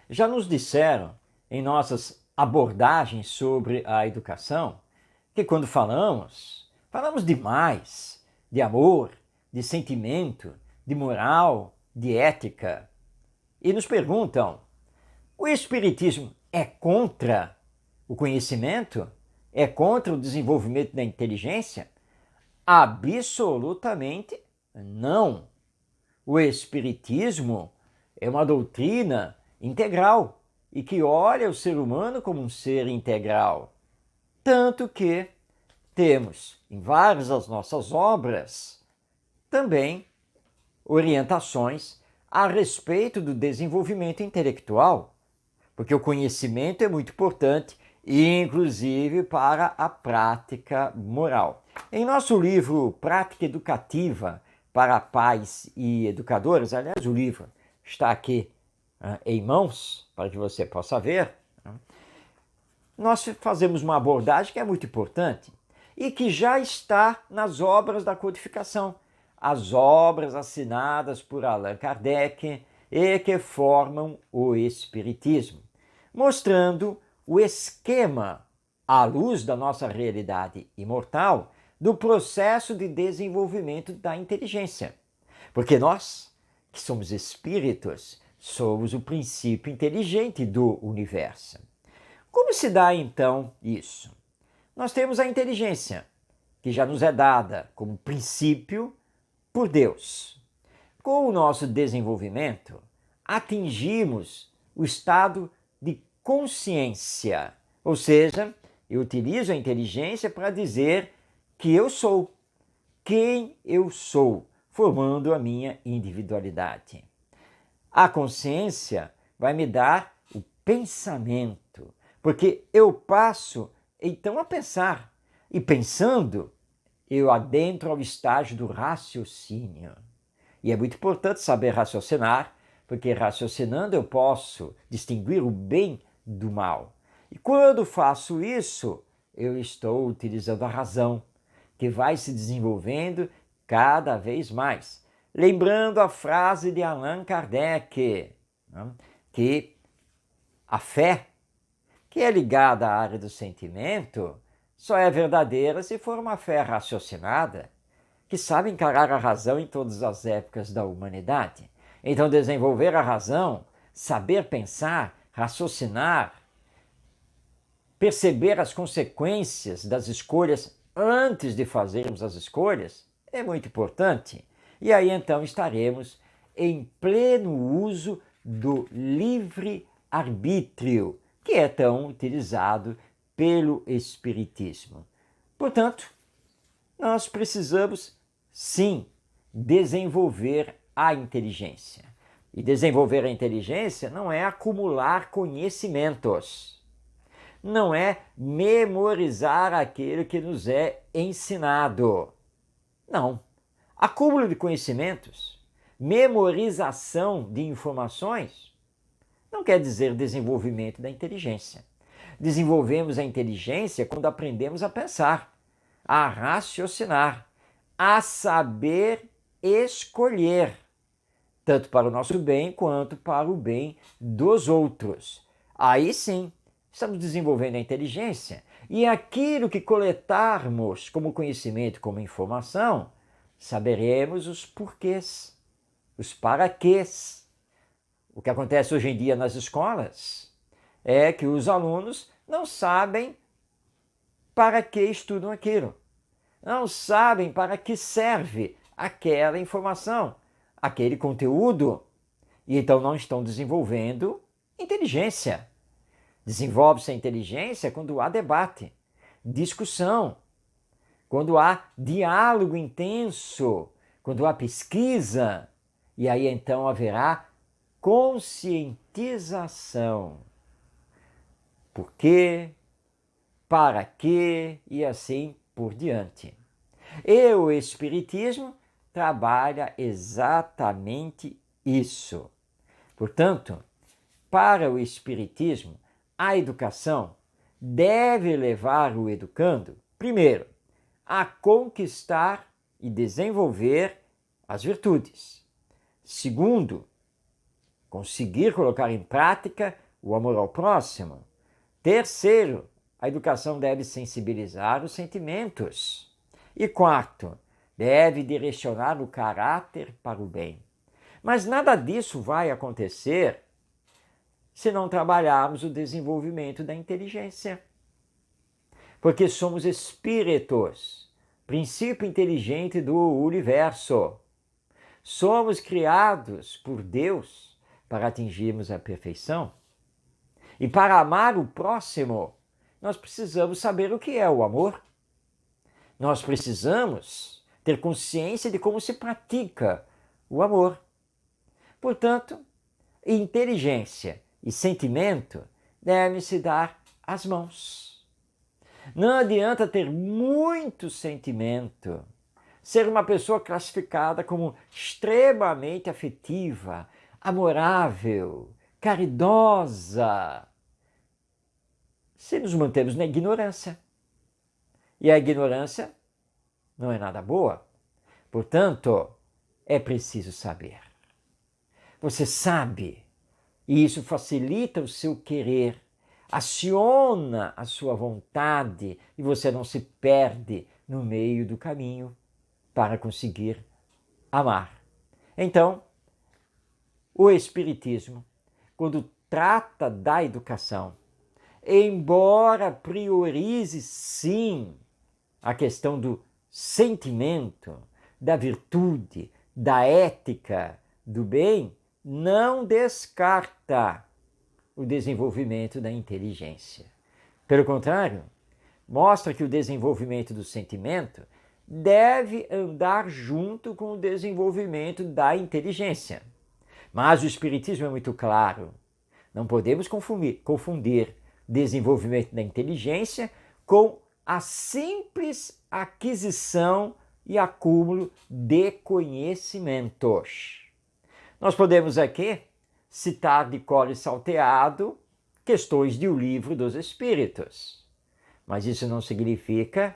Já nos disseram, em nossas abordagens sobre a educação, que quando falamos demais de amor, de sentimento, de moral, de ética. E nos perguntam: o Espiritismo é contra o conhecimento? É contra o desenvolvimento da inteligência? Absolutamente não. O Espiritismo é uma doutrina integral e que olha o ser humano como um ser integral. Tanto que temos em várias das nossas obras também orientações a respeito do desenvolvimento intelectual, porque o conhecimento é muito importante, inclusive para a prática moral. Em nosso livro Prática Educativa para Pais e Educadores, aliás, o livro está aqui em mãos para que você possa ver, nós fazemos uma abordagem que é muito importante e que já está nas obras da codificação, as obras assinadas por Allan Kardec e que formam o Espiritismo, mostrando o esquema, à luz da nossa realidade imortal, do processo de desenvolvimento da inteligência. Porque nós, que somos espíritos, somos o princípio inteligente do universo. Como se dá então isso? Nós temos a inteligência, que já nos é dada como princípio por Deus. Com o nosso desenvolvimento, atingimos o estado de consciência, ou seja, eu utilizo a inteligência para dizer que eu sou, quem eu sou, formando a minha individualidade. A consciência vai me dar o pensamento, porque eu passo então a pensar, e pensando, eu adentro ao estágio do raciocínio. E é muito importante saber raciocinar, porque raciocinando eu posso distinguir o bem do mal. E quando faço isso, eu estou utilizando a razão, que vai se desenvolvendo cada vez mais. Lembrando a frase de Allan Kardec, que a fé, que é ligada à área do sentimento, só é verdadeira se for uma fé raciocinada, que sabe encarar a razão em todas as épocas da humanidade. Então, desenvolver a razão, saber pensar, raciocinar, perceber as consequências das escolhas antes de fazermos as escolhas, é muito importante. E aí então estaremos em pleno uso do livre-arbítrio, que é tão utilizado pelo Espiritismo. Portanto, nós precisamos, sim, desenvolver a inteligência. E desenvolver a inteligência não é acumular conhecimentos, não é memorizar aquilo que nos é ensinado. Não. Acúmulo de conhecimentos, memorização de informações, não quer dizer desenvolvimento da inteligência. Desenvolvemos a inteligência quando aprendemos a pensar, a raciocinar, a saber escolher, tanto para o nosso bem quanto para o bem dos outros. Aí sim, estamos desenvolvendo a inteligência e aquilo que coletarmos como conhecimento, como informação, saberemos os porquês, os paraquês. O que acontece hoje em dia nas escolas é que os alunos não sabem para que estudam aquilo, não sabem para que serve aquela informação, aquele conteúdo, e então não estão desenvolvendo inteligência. Desenvolve-se a inteligência quando há debate, discussão, quando há diálogo intenso, quando há pesquisa, e aí então haverá conscientização. Por quê? Para quê? E assim por diante. E o Espiritismo trabalha exatamente isso. Portanto, para o Espiritismo, a educação deve levar o educando, primeiro, a conquistar e desenvolver as virtudes. Segundo, conseguir colocar em prática o amor ao próximo. Terceiro, a educação deve sensibilizar os sentimentos. E quarto, deve direcionar o caráter para o bem. Mas nada disso vai acontecer se não trabalharmos o desenvolvimento da inteligência. Porque somos espíritos, princípio inteligente do universo. Somos criados por Deus para atingirmos a perfeição. E para amar o próximo, nós precisamos saber o que é o amor. Nós precisamos ter consciência de como se pratica o amor. Portanto, inteligência e sentimento devem se dar as mãos. Não adianta ter muito sentimento, ser uma pessoa classificada como extremamente afetiva, amorável, caridosa, se nos mantemos na ignorância. E a ignorância não é nada boa. Portanto, é preciso saber. Você sabe, e isso facilita o seu querer, aciona a sua vontade e você não se perde no meio do caminho para conseguir amar. Então, o Espiritismo, quando trata da educação, embora priorize sim a questão do sentimento, da virtude, da ética, do bem, não descarta o desenvolvimento da inteligência. Pelo contrário, mostra que o desenvolvimento do sentimento deve andar junto com o desenvolvimento da inteligência. Mas o Espiritismo é muito claro. Não podemos confundir desenvolvimento da inteligência com a simples aquisição e acúmulo de conhecimentos. Nós podemos aqui citar de cor e salteado questões de O Livro dos Espíritos, mas isso não significa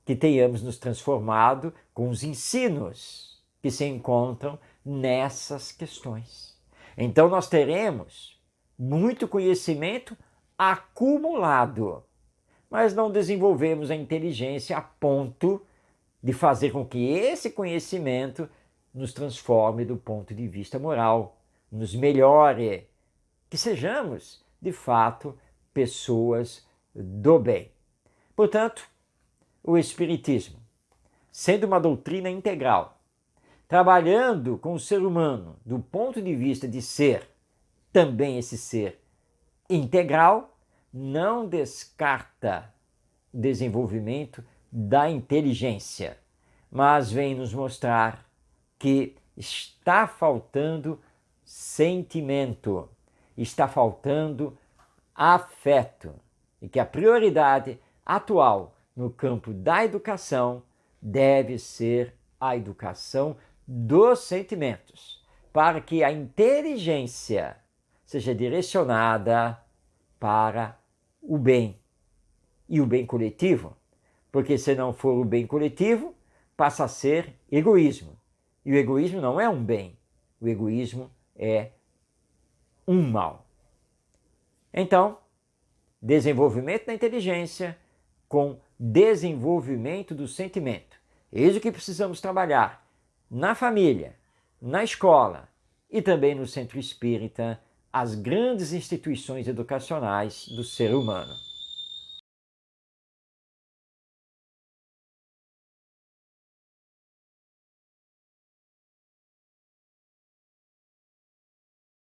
que tenhamos nos transformado com os ensinos que se encontram nessas questões. Então nós teremos muito conhecimento acumulado, mas não desenvolvemos a inteligência a ponto de fazer com que esse conhecimento nos transforme do ponto de vista moral, nos melhore, que sejamos, de fato, pessoas do bem. Portanto, o Espiritismo, sendo uma doutrina integral, trabalhando com o ser humano do ponto de vista de ser também esse ser integral, não descarta o desenvolvimento da inteligência, mas vem nos mostrar que está faltando sentimento, está faltando afeto e que a prioridade atual no campo da educação deve ser a educação dos sentimentos, para que a inteligência seja direcionada para o bem e o bem coletivo, porque se não for o bem coletivo, passa a ser egoísmo. E o egoísmo não é um bem, o egoísmo é um mal. Então, desenvolvimento da inteligência com desenvolvimento do sentimento. Eis o que precisamos trabalhar na família, na escola e também no centro espírita, as grandes instituições educacionais do ser humano.